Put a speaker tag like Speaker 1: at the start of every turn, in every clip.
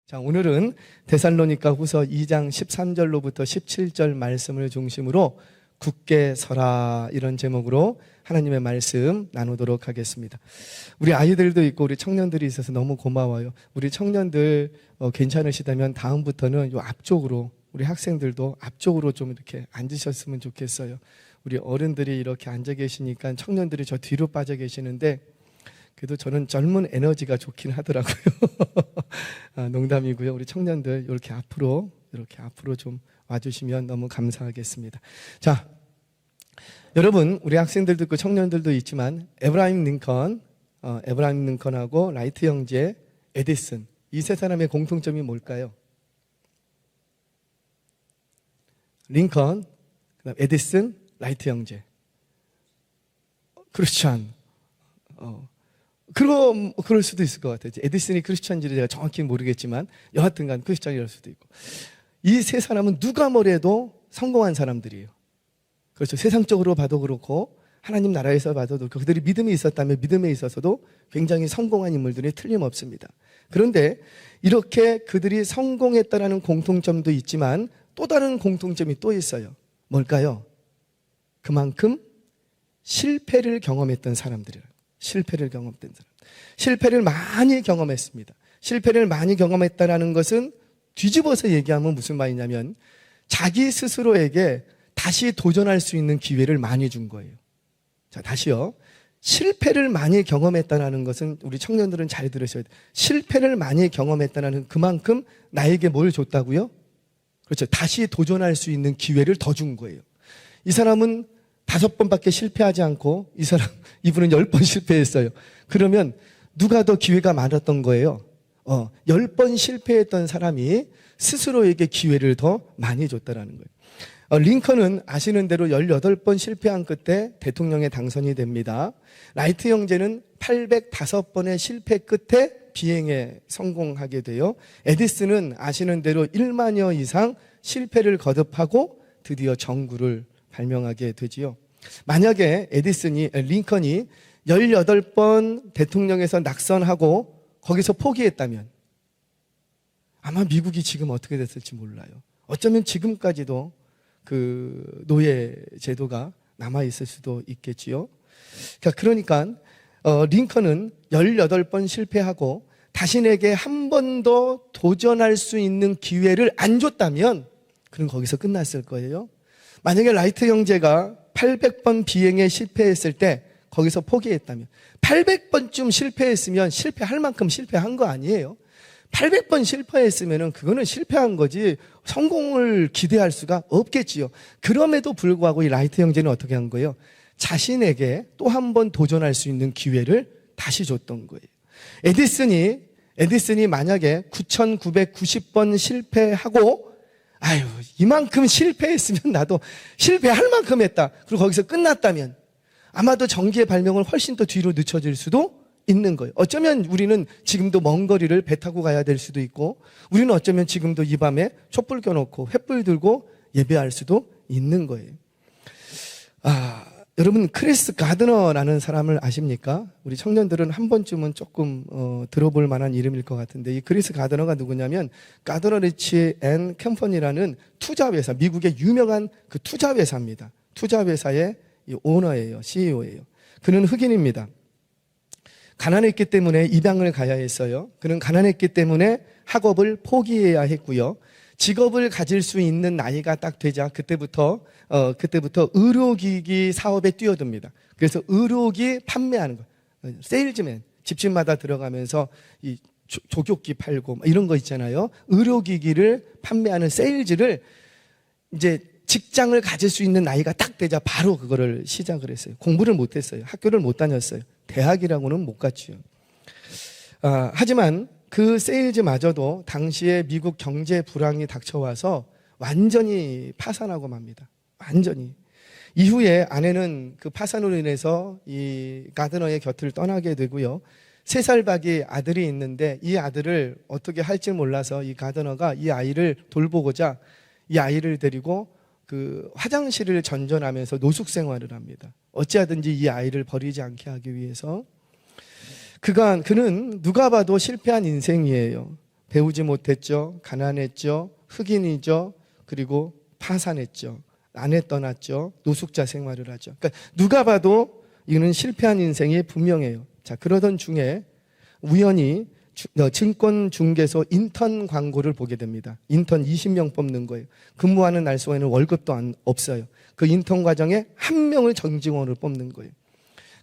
Speaker 1: 자, 오늘은 데살로니가 후서 2장 13절로부터 17절 말씀을 중심으로 굳게 서라, 이런 제목으로 하나님의 말씀 나누도록 하겠습니다. 우리 아이들도 있고 우리 청년들이 있어서 너무 고마워요. 우리 청년들 괜찮으시다면 다음부터는 요 앞쪽으로, 우리 학생들도 앞쪽으로 좀 이렇게 앉으셨으면 좋겠어요. 우리 어른들이 이렇게 앉아 계시니까 청년들이 저 뒤로 빠져 계시는데 그래도 저는 젊은 에너지가 좋긴 하더라고요. 농담이고요. 우리 청년들 이렇게 앞으로 좀 와주시면 너무 감사하겠습니다. 자, 여러분, 우리 학생들도 있고 청년들도 있지만 에브라임 링컨하고 라이트 형제, 에디슨, 이 세 사람의 공통점이 뭘까요? 링컨, 그다음 에디슨, 라이트 형제. 크리스찬. 그럴 수도 있을 것 같아요. 에디슨이 크리스찬인지 제가 정확히 모르겠지만 여하튼간 크리스찬이랄 수도 있고. 이 세 사람은 누가 뭐래도 성공한 사람들이에요. 그렇죠. 세상적으로 봐도 그렇고 하나님 나라에서 봐도 그렇고 그들이 믿음이 있었다면 믿음에 있어서도 굉장히 성공한 인물들이 틀림없습니다. 그런데 이렇게 그들이 성공했다는 공통점도 있지만 또 다른 공통점이 또 있어요. 뭘까요? 그만큼 실패를 경험했던 사람들이에요. 실패를 많이 경험했습니다. 실패를 많이 경험했다는 것은 뒤집어서 얘기하면 무슨 말이냐면 자기 스스로에게 다시 도전할 수 있는 기회를 많이 준 거예요. 자, 다시요. 실패를 많이 경험했다는 것은 우리 청년들은 잘 들으셔야 돼요. 실패를 많이 경험했다는 그만큼 나에게 뭘 줬다고요? 그렇죠. 다시 도전할 수 있는 기회를 더 준 거예요. 이 사람은 5번밖에 실패하지 않고 이분은 10번 실패했어요. 그러면 누가 더 기회가 많았던 거예요? 10번 실패했던 사람이 스스로에게 기회를 더 많이 줬다라는 거예요. 링컨은 아시는 대로 18번 실패한 끝에 대통령에 당선이 됩니다. 라이트 형제는 805번의 실패 끝에 비행에 성공하게 돼요. 에디슨은 아시는 대로 1만여 이상 실패를 거듭하고 드디어 정구를 발명하게 되지요. 만약에 링컨이 18번 대통령에서 낙선하고 거기서 포기했다면 아마 미국이 지금 어떻게 됐을지 몰라요. 어쩌면 지금까지도 그 노예 제도가 남아있을 수도 있겠지요. 그러니까 링컨은 18번 실패하고 자신에게 한 번 더 도전할 수 있는 기회를 안 줬다면 그럼 거기서 끝났을 거예요. 만약에 라이트 형제가 800번 비행에 실패했을 때 거기서 포기했다면 800번쯤 실패했으면 실패할 만큼 실패한 거 아니에요. 800번 실패했으면 그거는 실패한 거지 성공을 기대할 수가 없겠지요. 그럼에도 불구하고 이 라이트 형제는 어떻게 한 거예요? 자신에게 또 한 번 도전할 수 있는 기회를 다시 줬던 거예요. 에디슨이 만약에 9,990번 실패하고 이만큼 실패했으면 나도 실패할 만큼 했다. 그리고 거기서 끝났다면 아마도 전기의 발명을 훨씬 더 뒤로 늦춰질 수도 있는 거예요. 어쩌면 우리는 지금도 먼 거리를 배 타고 가야 될 수도 있고 우리는 어쩌면 지금도 이 밤에 촛불 켜놓고 횃불 들고 예배할 수도 있는 거예요. 여러분 크리스 가드너라는 사람을 아십니까? 우리 청년들은 한 번쯤은 조금 들어볼 만한 이름일 것 같은데 이 크리스 가드너가 누구냐면 가드너 리치 앤 캠퍼니라는 투자회사, 미국의 유명한 그 투자회사입니다. 투자회사의 오너예요. CEO예요. 그는 흑인입니다. 가난했기 때문에 입양을 가야 했어요. 그는 가난했기 때문에 학업을 포기해야 했고요. 직업을 가질 수 있는 나이가 딱 되자 그때부터 의료기기 사업에 뛰어듭니다. 그래서 의료기 판매하는 거, 세일즈맨, 집집마다 들어가면서 이 조교기 팔고 이런 거 있잖아요. 의료기기를 판매하는 세일즈를 이제 직장을 가질 수 있는 나이가 딱 되자 바로 그거를 시작을 했어요. 공부를 못 했어요. 학교를 못 다녔어요. 대학이라고는 못 갔지요. 하지만 그 세일즈마저도 당시에 미국 경제 불황이 닥쳐와서 완전히 파산하고 맙니다. 완전히. 이후에 아내는 그 파산으로 인해서 이 가드너의 곁을 떠나게 되고요. 3살밖에 아들이 있는데 이 아들을 어떻게 할지 몰라서 이 가드너가 이 아이를 돌보고자 이 아이를 데리고 그 화장실을 전전하면서 노숙 생활을 합니다. 어찌하든지 이 아이를 버리지 않게 하기 위해서. 그는 누가 봐도 실패한 인생이에요. 배우지 못했죠. 가난했죠. 흑인이죠. 그리고 파산했죠. 아내 떠났죠. 노숙자 생활을 하죠. 그러니까 누가 봐도 이거는 실패한 인생이 분명해요. 자, 그러던 중에 우연히 증권중개소 인턴 광고를 보게 됩니다. 인턴 20명 뽑는 거예요. 근무하는 날수에는 월급도 없어요. 그 인턴 과정에 한 명을 정직원으로 뽑는 거예요.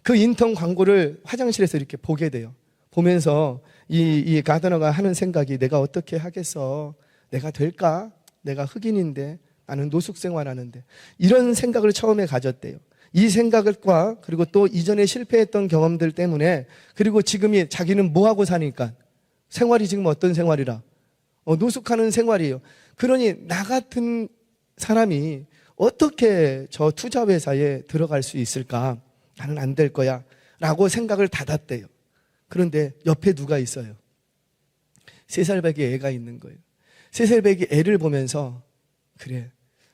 Speaker 1: 그 인턴 광고를 화장실에서 이렇게 보게 돼요. 보면서 이 가드너가 하는 생각이, 내가 어떻게 하겠어? 내가 될까? 내가 흑인인데, 나는 노숙 생활하는데. 이런 생각을 처음에 가졌대요. 이 생각과 그리고 또 이전에 실패했던 경험들 때문에, 그리고 지금이 자기는 뭐하고 사니까 생활이 지금 어떤 생활이라? 노숙하는 생활이에요. 그러니 나 같은 사람이 어떻게 저 투자회사에 들어갈 수 있을까? 나는 안 될 거야 라고 생각을 닫았대요. 그런데 옆에 누가 있어요? 3살배기 애가 있는 거예요. 3살배기 애를 보면서, 그래,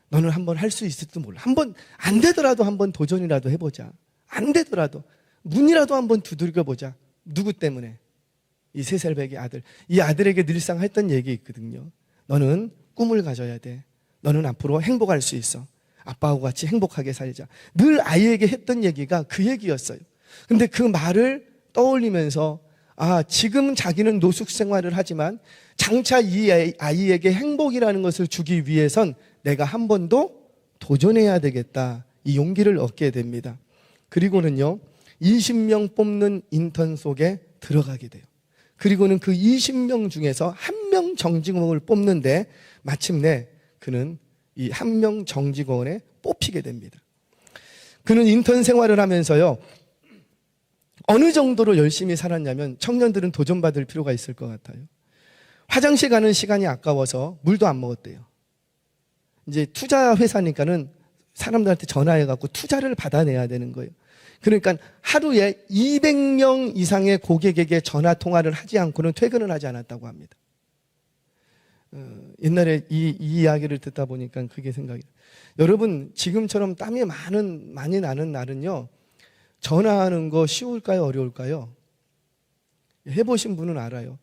Speaker 1: 너는 한번 할 수 있을지도 몰라. 한번 안 되더라도 한번 도전이라도 해보자. 안 되더라도 문이라도 한번 두들겨보자. 누구 때문에? 이 3살배기 아들. 이 아들에게 늘상 했던 얘기 있거든요. 너는 꿈을 가져야 돼. 너는 앞으로 행복할 수 있어. 아빠하고 같이 행복하게 살자. 늘 아이에게 했던 얘기가 그 얘기였어요. 근데 그 말을 떠올리면서, 지금 자기는 노숙 생활을 하지만 장차 이 아이에게 행복이라는 것을 주기 위해선 내가 한 번 더 도전해야 되겠다. 이 용기를 얻게 됩니다. 그리고는요, 20명 뽑는 인턴 속에 들어가게 돼요. 그리고는 그 20명 중에서 1명 정직원을 뽑는데 마침내 그는 이 1명 정직원에 뽑히게 됩니다. 그는 인턴 생활을 하면서요, 어느 정도로 열심히 살았냐면, 청년들은 도전받을 필요가 있을 것 같아요. 화장실 가는 시간이 아까워서 물도 안 먹었대요. 이제 투자 회사니까는 사람들한테 전화해갖고 투자를 받아내야 되는 거예요. 그러니까 하루에 200명 이상의 고객에게 전화 통화를 하지 않고는 퇴근을 하지 않았다고 합니다. 옛날에 이 이야기를 듣다 보니까 그게 생각이 나요. 여러분, 지금처럼 땀이 많이 나는 날은요, 전화하는 거 쉬울까요? 어려울까요? 해보신 분은 알아요.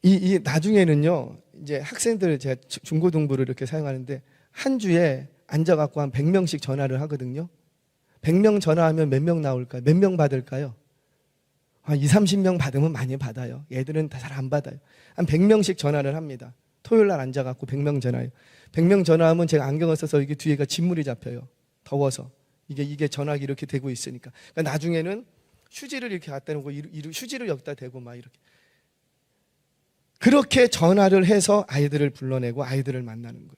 Speaker 1: 이 나중에는요, 이제 학생들, 제가 중고등부를 이렇게 사용하는데, 한 주에 앉아갖고 한 100명씩 전화를 하거든요. 100명 전화하면 몇 명 나올까요? 몇 명 받을까요? 한 20, 30명 받으면 많이 받아요. 얘들은 다 잘 안 받아요. 한 100명씩 전화를 합니다. 토요일 날 앉아갖고 100명 전화해요. 100명 전화하면 제가 안경을 써서 이게 뒤에가 진물이 잡혀요. 더워서. 이게 전화기 이렇게 대고 있으니까. 그러니까 나중에는 휴지를 이렇게 갖다 놓고 휴지를 여기다 대고 막 이렇게. 그렇게 전화를 해서 아이들을 불러내고 아이들을 만나는 거예요.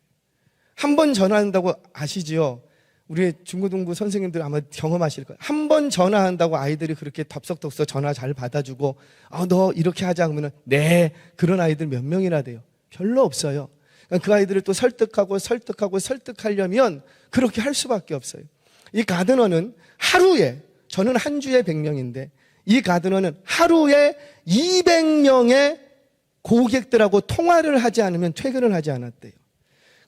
Speaker 1: 한 번 전화한다고 아시지요? 우리 중고등부 선생님들 아마 경험하실 거예요. 한 번 전화한다고 아이들이 그렇게 덥석덥석 전화 잘 받아주고, 너 이렇게 하자 그러면 네, 그런 아이들 몇 명이나 돼요? 별로 없어요. 그러니까 그 아이들을 또 설득하려면 그렇게 할 수밖에 없어요. 이 가드너는 하루에, 저는 한 주에 100명인데 이 가드너는 하루에 200명의 고객들하고 통화를 하지 않으면 퇴근을 하지 않았대요.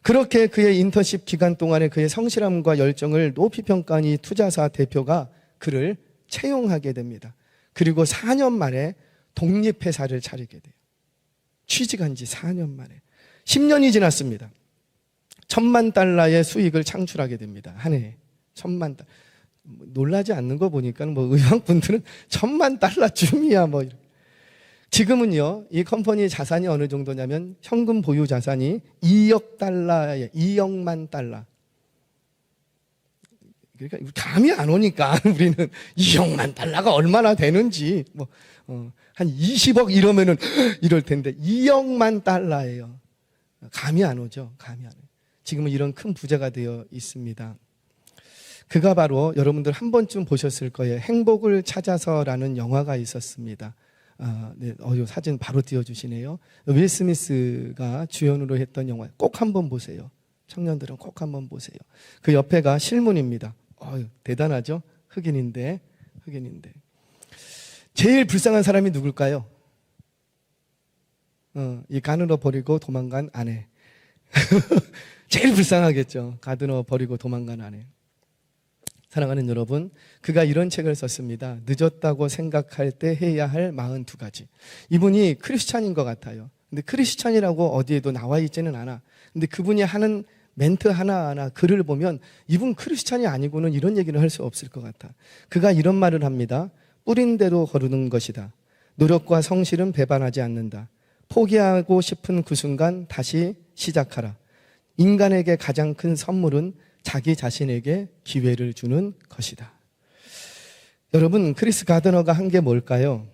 Speaker 1: 그렇게 그의 인턴십 기간 동안에 그의 성실함과 열정을 높이 평가한 이 투자사 대표가 그를 채용하게 됩니다. 그리고 4년 만에 독립회사를 차리게 돼요. 취직한 지 4년 만에. 10년이 지났습니다. $10,000,000의 수익을 창출하게 됩니다. 한 해에. $10,000,000. 놀라지 않는 거 보니까 의왕분들은 $10,000,000쯤이야 이렇게. 지금은요, 이 컴퍼니의 자산이 어느 정도냐면 현금 보유 자산이 $2억, 2억만. 그러니까 감이 안 오니까 우리는 $2억만 얼마나 되는지 한 20억 이러면은 이럴 텐데 $2억만. 감이 안 오죠. 감이 안 오요. 지금은 이런 큰 부자가 되어 있습니다. 그가 바로 여러분들 한 번쯤 보셨을 거예요. 행복을 찾아서라는 영화가 있었습니다. 네, 사진 바로 띄워주시네요. 윌 스미스가 주연으로 했던 영화 꼭 한번 보세요. 청년들은 꼭 한번 보세요. 그 옆에가 실문입니다. 대단하죠? 흑인인데. 제일 불쌍한 사람이 누굴까요? 이 가드너 버리고 도망간 아내. 제일 불쌍하겠죠. 가드너 버리고 도망간 아내. 사랑하는 여러분, 그가 이런 책을 썼습니다. 늦었다고 생각할 때 해야 할 42가지. 이분이 크리스찬인 것 같아요. 근데 크리스찬이라고 어디에도 나와 있지는 않아. 근데 그분이 하는 멘트 하나하나 글을 보면 이분 크리스찬이 아니고는 이런 얘기를 할 수 없을 것 같아. 그가 이런 말을 합니다. 뿌린 대로 거르는 것이다. 노력과 성실은 배반하지 않는다. 포기하고 싶은 그 순간 다시 시작하라. 인간에게 가장 큰 선물은 자기 자신에게 기회를 주는 것이다. 여러분, 크리스 가드너가 한 게 뭘까요?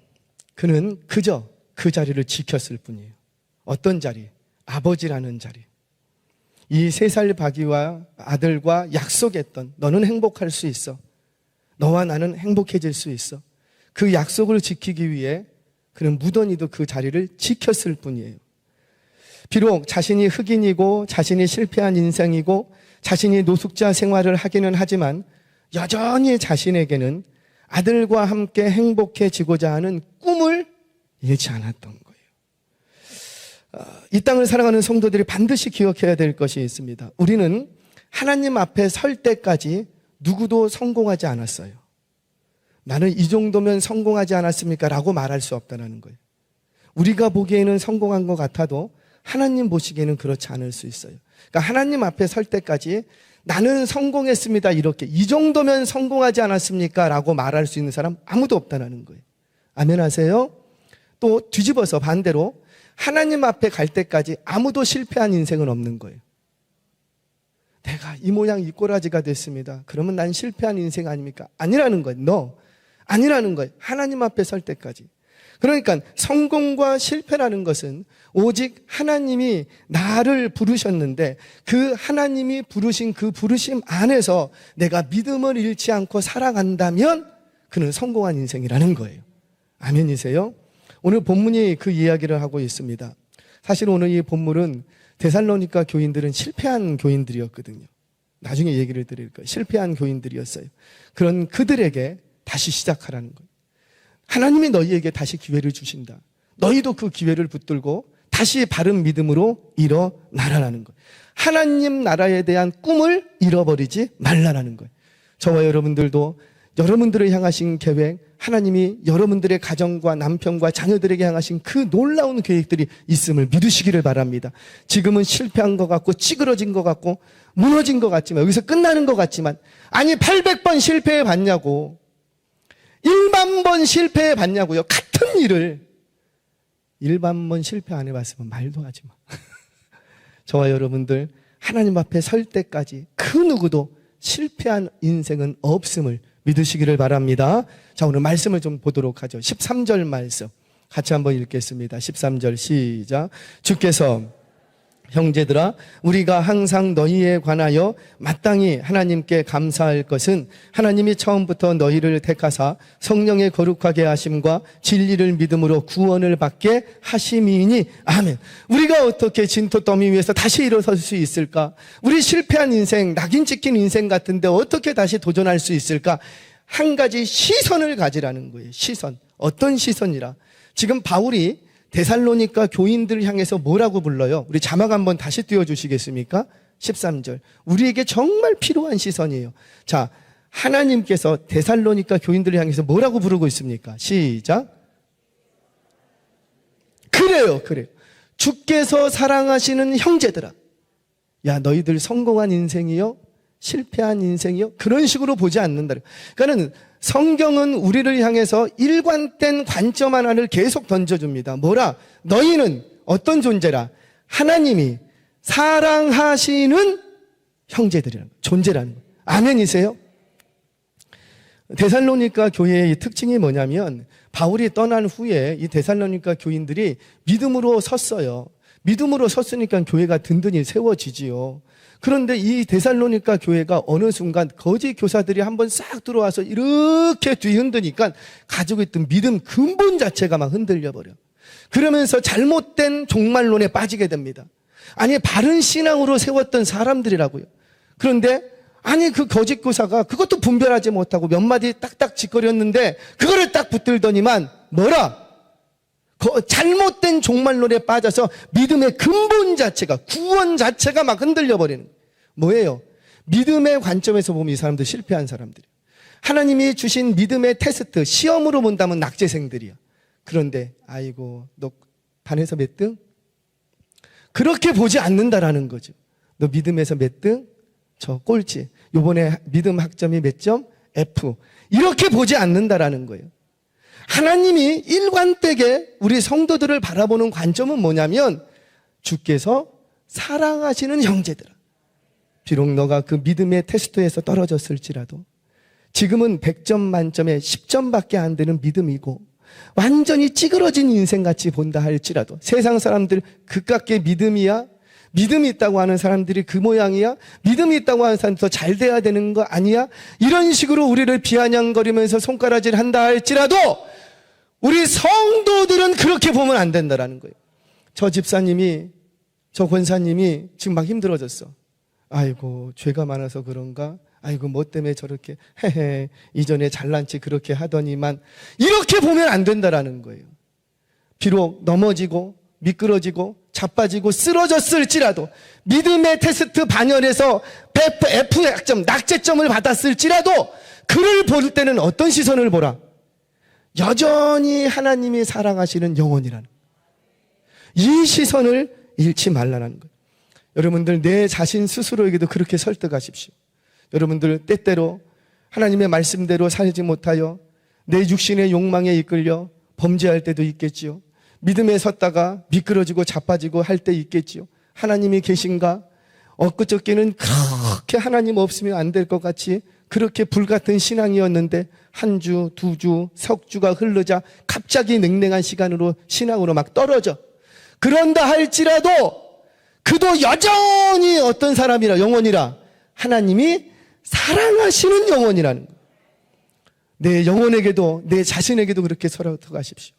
Speaker 1: 그는 그저 그 자리를 지켰을 뿐이에요. 어떤 자리? 아버지라는 자리. 이 3살 박이와 아들과 약속했던 너는 행복할 수 있어. 너와 나는 행복해질 수 있어. 그 약속을 지키기 위해 그는 무던히도 그 자리를 지켰을 뿐이에요. 비록 자신이 흑인이고 자신이 실패한 인생이고 자신이 노숙자 생활을 하기는 하지만 여전히 자신에게는 아들과 함께 행복해지고자 하는 꿈을 잃지 않았던 거예요. 이 땅을 살아가는 성도들이 반드시 기억해야 될 것이 있습니다. 우리는 하나님 앞에 설 때까지 누구도 성공하지 않았어요. 나는 이 정도면 성공하지 않았습니까? 라고 말할 수 없다는 거예요. 우리가 보기에는 성공한 것 같아도 하나님 보시기에는 그렇지 않을 수 있어요. 그러니까 하나님 앞에 설 때까지 나는 성공했습니다. 이렇게 이 정도면 성공하지 않았습니까? 라고 말할 수 있는 사람 아무도 없다는 거예요. 아멘 하세요? 또 뒤집어서 반대로 하나님 앞에 갈 때까지 아무도 실패한 인생은 없는 거예요. 내가 이 모양 이 꼬라지가 됐습니다. 그러면 난 실패한 인생 아닙니까? 아니라는 거예요. 아니라는 거예요. 하나님 앞에 설 때까지. 그러니까 성공과 실패라는 것은 오직 하나님이 나를 부르셨는데 그 하나님이 부르신 그 부르심 안에서 내가 믿음을 잃지 않고 살아간다면 그는 성공한 인생이라는 거예요. 아멘이세요? 오늘 본문이 그 이야기를 하고 있습니다. 사실 오늘 이 본문은 데살로니가 교인들은 실패한 교인들이었거든요. 나중에 얘기를 드릴 거예요. 실패한 교인들이었어요. 그런 그들에게 다시 시작하라는 거예요. 하나님이 너희에게 다시 기회를 주신다. 너희도 그 기회를 붙들고 다시 바른 믿음으로 일어나라는 거예요. 하나님 나라에 대한 꿈을 잃어버리지 말라라는 거예요. 저와 여러분들도 여러분들을 향하신 계획, 하나님이 여러분들의 가정과 남편과 자녀들에게 향하신 그 놀라운 계획들이 있음을 믿으시기를 바랍니다. 지금은 실패한 것 같고 찌그러진 것 같고 무너진 것 같지만 여기서 끝나는 것 같지만 아니 800번 실패해 봤냐고 1만 번 실패해 봤냐고요. 같은 일을 1만 번 실패 안 해봤으면 말도 하지 마. 저와 여러분들 하나님 앞에 설 때까지 그 누구도 실패한 인생은 없음을 믿으시기를 바랍니다. 자, 오늘 말씀을 좀 보도록 하죠. 13절 말씀 같이 한번 읽겠습니다. 13절 시작. 주께서 형제들아 우리가 항상 너희에 관하여 마땅히 하나님께 감사할 것은 하나님이 처음부터 너희를 택하사 성령의 거룩하게 하심과 진리를 믿음으로 구원을 받게 하심이니 아멘. 우리가 어떻게 진토 더미 위에서 다시 일어설 수 있을까? 우리 실패한 인생, 낙인 찍힌 인생 같은데 어떻게 다시 도전할 수 있을까? 한 가지 시선을 가지라는 거예요. 시선. 어떤 시선이라? 지금 바울이 데살로니가 교인들을 향해서 뭐라고 불러요? 우리 자막 한번 다시 띄워주시겠습니까? 13절. 우리에게 정말 필요한 시선이에요. 자, 하나님께서 데살로니가 교인들을 향해서 뭐라고 부르고 있습니까? 시작. 그래요. 주께서 사랑하시는 형제들아. 야, 너희들 성공한 인생이요? 실패한 인생이요? 그런 식으로 보지 않는다. 그러니까는 성경은 우리를 향해서 일관된 관점 하나를 계속 던져줍니다. 뭐라? 너희는 어떤 존재라? 하나님이 사랑하시는 형제들이라는 존재라는 거예요. 아멘이세요? 데살로니가 교회의 특징이 뭐냐면 바울이 떠난 후에 이 데살로니가 교인들이 믿음으로 섰어요. 믿음으로 섰으니까 교회가 든든히 세워지지요. 그런데 이 데살로니가 교회가 어느 순간 거짓 교사들이 한번 싹 들어와서 이렇게 뒤흔드니까 가지고 있던 믿음 근본 자체가 막 흔들려 버려. 그러면서 잘못된 종말론에 빠지게 됩니다. 아니 바른 신앙으로 세웠던 사람들이라고요. 그런데 아니 그 거짓 교사가 그것도 분별하지 못하고 몇 마디 딱딱 짓거렸는데 그거를 딱 붙들더니만 뭐라? 잘못된 종말론에 빠져서 믿음의 근본 자체가 구원 자체가 막 흔들려 버리는 거예요. 뭐예요? 믿음의 관점에서 보면 이 사람들 실패한 사람들이에요. 하나님이 주신 믿음의 테스트, 시험으로 본다면 낙제생들이야. 그런데 아이고 너 반에서 몇 등? 그렇게 보지 않는다라는 거죠. 너 믿음에서 몇 등? 저 꼴찌. 요번에 믿음 학점이 몇 점? F. 이렇게 보지 않는다라는 거예요. 하나님이 일관되게 우리 성도들을 바라보는 관점은 뭐냐면 주께서 사랑하시는 형제들아. 비록 너가 그 믿음의 테스트에서 떨어졌을지라도 지금은 100점 만점에 10점밖에 안 되는 믿음이고 완전히 찌그러진 인생같이 본다 할지라도 세상 사람들 그깟게 믿음이야? 믿음이 있다고 하는 사람들이 그 모양이야? 믿음이 있다고 하는 사람이 더 잘 돼야 되는 거 아니야? 이런 식으로 우리를 비아냥거리면서 손가락질 한다 할지라도 우리 성도들은 그렇게 보면 안 된다라는 거예요. 저 집사님이, 저 권사님이 지금 막 힘들어졌어. 아이고 죄가 많아서 그런가? 아이고 뭐 때문에 저렇게 헤헤 이전에 잘난 체 그렇게 하더니만 이렇게 보면 안 된다라는 거예요. 비록 넘어지고 미끄러지고 자빠지고 쓰러졌을지라도 믿음의 테스트 반열에서 F 약점 낙제점을 받았을지라도 그를 볼 때는 어떤 시선을 보라? 여전히 하나님이 사랑하시는 영혼이라는 이 시선을 잃지 말라는 거예요. 여러분들 내 자신 스스로에게도 그렇게 설득하십시오. 여러분들 때때로 하나님의 말씀대로 살지 못하여 내 육신의 욕망에 이끌려 범죄할 때도 있겠지요. 믿음에 섰다가 미끄러지고 자빠지고 할 때 있겠지요. 하나님이 계신가? 엊그저께는 그렇게 하나님 없으면 안 될 것 같이 그렇게 불같은 신앙이었는데 한 주, 두 주, 석 주가 흐르자 갑자기 냉랭한 시간으로 신앙으로 막 떨어져. 그런다 할지라도 그도 여전히 어떤 사람이라 영혼이라 하나님이 사랑하시는 영혼이라는 거예요. 내 영혼에게도 내 자신에게도 그렇게 설득하십시오.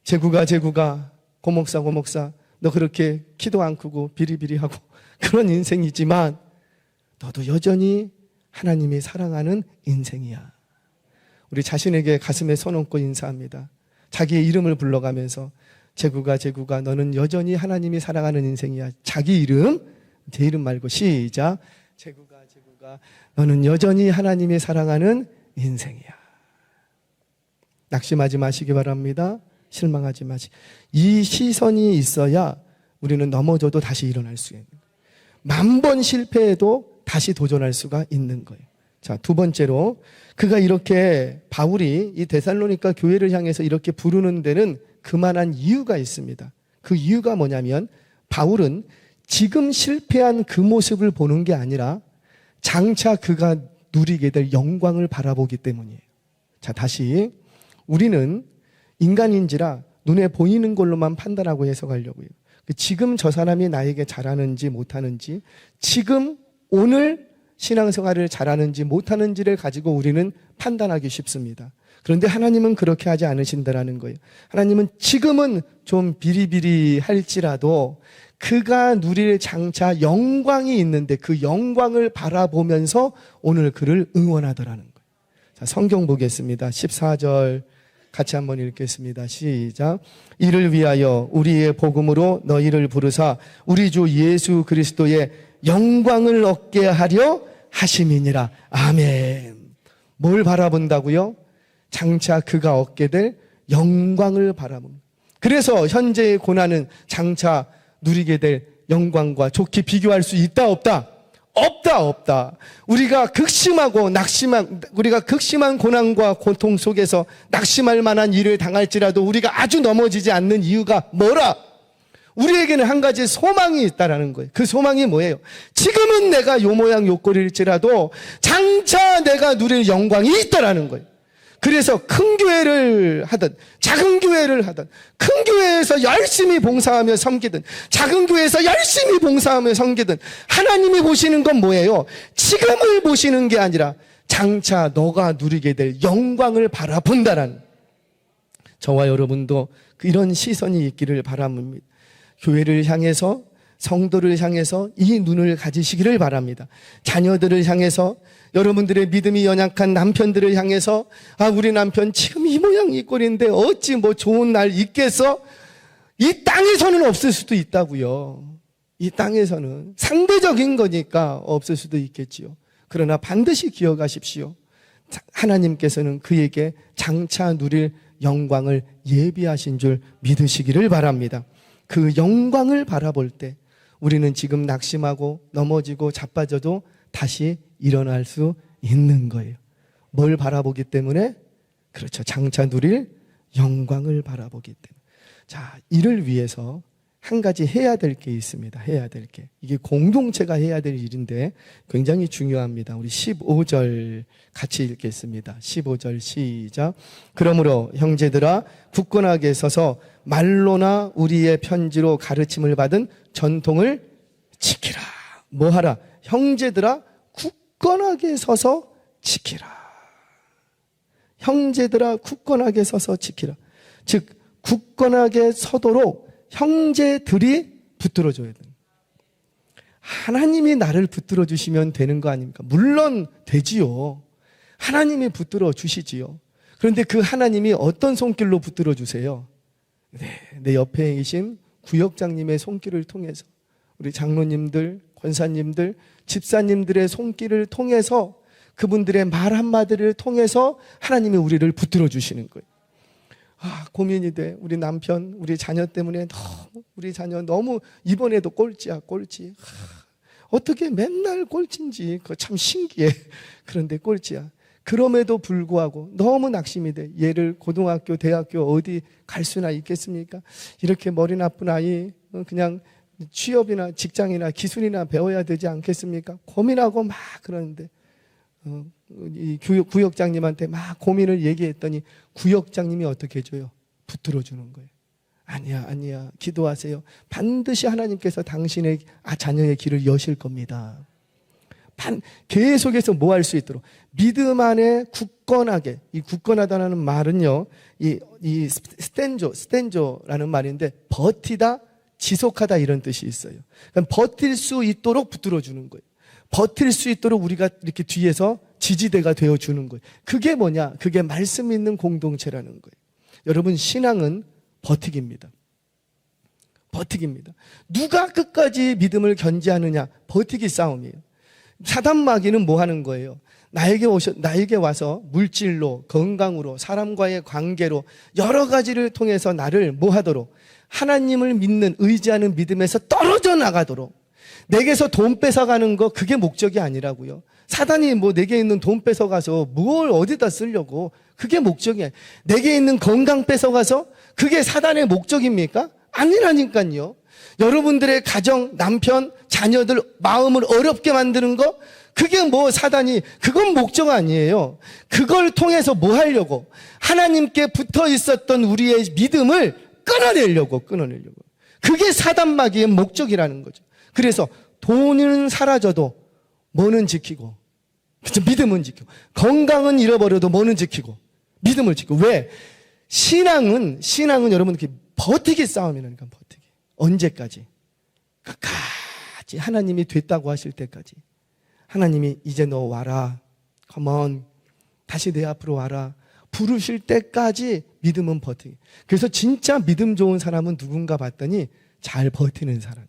Speaker 1: 제구가 고목사 너 그렇게 키도 안 크고 비리비리하고 그런 인생이지만 너도 여전히 하나님이 사랑하는 인생이야. 우리 자신에게 가슴에 손 얹고 인사합니다. 자기의 이름을 불러가면서 제구가 너는 여전히 하나님이 사랑하는 인생이야. 자기 이름, 제 이름 말고 시작. 제구가 너는 여전히 하나님이 사랑하는 인생이야. 낙심하지 마시기 바랍니다. 실망하지 마시. 이 시선이 있어야 우리는 넘어져도 다시 일어날 수 있는 거예요. 10,000번 실패해도 다시 도전할 수가 있는 거예요. 자, 두 번째로 그가 이렇게 바울이 이 데살로니가 교회를 향해서 이렇게 부르는 데는 그만한 이유가 있습니다. 그 이유가 뭐냐면 바울은 지금 실패한 그 모습을 보는 게 아니라 장차 그가 누리게 될 영광을 바라보기 때문이에요. 자, 다시 우리는 인간인지라 눈에 보이는 걸로만 판단하고 해석하려고요. 지금 저 사람이 나에게 잘하는지 못하는지, 지금 오늘 신앙생활을 잘하는지 못하는지를 가지고 우리는 판단하기 쉽습니다. 그런데 하나님은 그렇게 하지 않으신다라는 거예요. 하나님은 지금은 좀 비리비리할지라도 그가 누릴 장차 영광이 있는데 그 영광을 바라보면서 오늘 그를 응원하더라는 거예요. 자, 성경 보겠습니다. 14절 같이 한번 읽겠습니다. 시작. 이를 위하여 우리의 복음으로 너희를 부르사 우리 주 예수 그리스도의 영광을 얻게 하려 하심이니라. 아멘. 뭘 바라본다고요? 장차 그가 얻게 될 영광을 바라봅니다. 그래서 현재의 고난은 장차 누리게 될 영광과 좋게 비교할 수 있다 없다? 없다. 우리가 극심한 고난과 고통 속에서 낙심할 만한 일을 당할지라도 우리가 아주 넘어지지 않는 이유가 뭐라? 우리에게는 한 가지 소망이 있다라는 거예요. 그 소망이 뭐예요? 지금은 내가 요 모양 요 꼴일지라도 장차 내가 누릴 영광이 있다라는 거예요. 그래서 큰 교회를 하든 작은 교회를 하든 큰 교회에서 열심히 봉사하며 섬기든 작은 교회에서 열심히 봉사하며 섬기든 하나님이 보시는 건 뭐예요? 지금을 보시는 게 아니라 장차 너가 누리게 될 영광을 바라본다라는, 저와 여러분도 이런 시선이 있기를 바랍니다. 교회를 향해서, 성도를 향해서 이 눈을 가지시기를 바랍니다. 자녀들을 향해서, 여러분들의 믿음이 연약한 남편들을 향해서, 우리 남편 지금 이 모양 이 꼴인데 어찌 뭐 좋은 날 있겠어? 이 땅에서는 없을 수도 있다고요. 이 땅에서는 상대적인 거니까 없을 수도 있겠지요. 그러나 반드시 기억하십시오. 하나님께서는 그에게 장차 누릴 영광을 예비하신 줄 믿으시기를 바랍니다. 그 영광을 바라볼 때 우리는 지금 낙심하고 넘어지고 자빠져도 다시 일어날 수 있는 거예요. 뭘 바라보기 때문에? 그렇죠. 장차 누릴 영광을 바라보기 때문에. 자, 이를 위해서 한 가지 해야 될 게 있습니다. 해야 될 게. 이게 공동체가 해야 될 일인데 굉장히 중요합니다. 우리 15절 같이 읽겠습니다. 15절 시작. 그러므로 형제들아 굳건하게 서서 말로나 우리의 편지로 가르침을 받은 전통을 지키라. 뭐 하라? 형제들아 굳건하게 서서 지키라. 형제들아 굳건하게 서서 지키라. 즉 굳건하게 서도록 형제들이 붙들어줘야 돼요. 하나님이 나를 붙들어 주시면 되는 거 아닙니까? 물론 되지요. 하나님이 붙들어 주시지요. 그런데 그 하나님이 어떤 손길로 붙들어 주세요? 내 옆에 계신 구역장님의 손길을 통해서, 우리 장로님들, 권사님들, 집사님들의 손길을 통해서, 그분들의 말 한마디를 통해서 하나님이 우리를 붙들어 주시는 거예요. 고민이 돼. 우리 남편, 우리 자녀 때문에 우리 자녀 너무 이번에도 꼴찌야, 꼴찌. 어떻게 맨날 꼴찌인지 그거 참 신기해. 그런데 꼴찌야. 그럼에도 불구하고 너무 낙심이 돼. 얘를 고등학교, 대학교 어디 갈 수나 있겠습니까? 이렇게 머리 나쁜 아이 그냥 취업이나 직장이나 기술이나 배워야 되지 않겠습니까? 고민하고 막 그러는데 이 구역장님한테 막 고민을 얘기했더니 구역장님이 어떻게 해줘요? 붙들어 주는 거예요. 아니야 기도하세요. 반드시 하나님께서 당신의 자녀의 길을 여실 겁니다. 계속해서 뭐 할 수 있도록 믿음 안에 굳건하게. 이 굳건하다는 말은요, 이 스탠조라는 말인데 버티다, 지속하다 이런 뜻이 있어요. 그러니까 버틸 수 있도록 붙들어 주는 거예요. 버틸 수 있도록 우리가 이렇게 뒤에서 지지대가 되어주는 거예요. 그게 뭐냐? 그게 말씀 있는 공동체라는 거예요. 여러분, 신앙은 버티기입니다. 버티기입니다. 누가 끝까지 믿음을 견지하느냐? 버티기 싸움이에요. 사단 마귀는 뭐 하는 거예요? 나에게 와서 물질로, 건강으로, 사람과의 관계로 여러 가지를 통해서 나를 뭐 하도록? 하나님을 믿는, 의지하는 믿음에서 떨어져 나가도록. 내게서 돈 뺏어가는 거, 그게 목적이 아니라고요. 사단이 뭐 내게 있는 돈 뺏어가서 뭘 어디다 쓰려고, 그게 목적이야. 내게 있는 건강 뺏어가서 그게 사단의 목적입니까? 아니라니까요. 여러분들의 가정, 남편, 자녀들 마음을 어렵게 만드는 거, 그게 뭐 사단이, 그건 목적 아니에요. 그걸 통해서 뭐 하려고? 하나님께 붙어 있었던 우리의 믿음을 끊어내려고. 그게 사단 마귀의 목적이라는 거죠. 그래서 돈은 사라져도 뭐는 지키고, 그렇죠? 믿음은 지키고, 건강은 잃어버려도 뭐는 지키고, 믿음을 지키고. 왜? 신앙은 여러분 이렇게 버티기 싸움이라니까. 버티기. 언제까지? 끝까지 하나님이 됐다고 하실 때까지. 하나님이 이제 너 와라, come on, 다시 내 앞으로 와라 부르실 때까지 믿음은 버티기. 그래서 진짜 믿음 좋은 사람은 누군가 봤더니 잘 버티는 사람.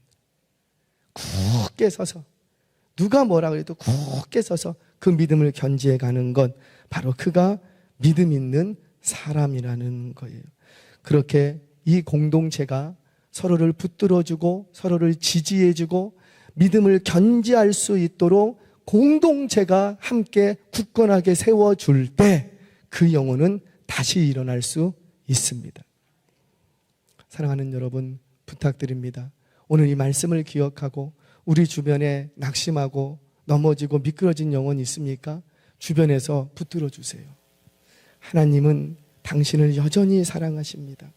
Speaker 1: 굳게 서서, 누가 뭐라 그래도 굳게 서서 그 믿음을 견지해 가는 것, 바로 그가 믿음 있는 사람이라는 거예요. 그렇게 이 공동체가 서로를 붙들어주고 서로를 지지해주고 믿음을 견지할 수 있도록 공동체가 함께 굳건하게 세워줄 때 그 영혼은 다시 일어날 수 있습니다. 사랑하는 여러분, 부탁드립니다. 오늘 이 말씀을 기억하고 우리 주변에 낙심하고 넘어지고 미끄러진 영혼이 있습니까? 주변에서 붙들어 주세요. 하나님은 당신을 여전히 사랑하십니다.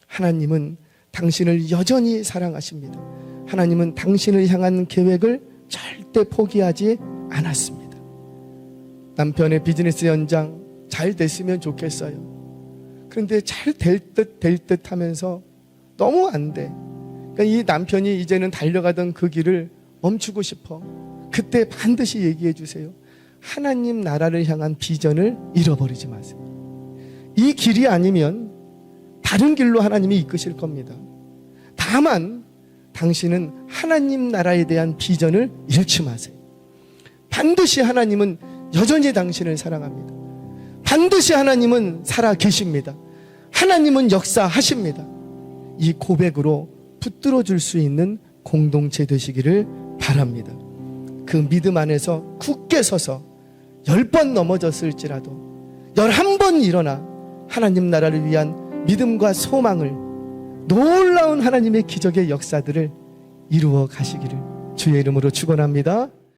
Speaker 1: 하나님은 당신을 여전히 사랑하십니다. 하나님은 당신을 향한 계획을 절대 포기하지 않았습니다. 남편의 비즈니스 연장 잘 됐으면 좋겠어요. 그런데 잘 될 듯 하면서 너무 안 돼. 그러니까 이 남편이 이제는 달려가던 그 길을 멈추고 싶어. 그때 반드시 얘기해 주세요. 하나님 나라를 향한 비전을 잃어버리지 마세요. 이 길이 아니면 다른 길로 하나님이 이끄실 겁니다. 다만 당신은 하나님 나라에 대한 비전을 잃지 마세요. 반드시 하나님은 여전히 당신을 사랑합니다. 반드시 하나님은 살아 계십니다. 하나님은 역사하십니다. 이 고백으로 붙들어 줄 수 있는 공동체 되시기를 바랍니다. 그 믿음 안에서 굳게 서서 10번 넘어졌을지라도 11번 일어나 하나님 나라를 위한 믿음과 소망을, 놀라운 하나님의 기적의 역사들을 이루어 가시기를 주의 이름으로 축원합니다.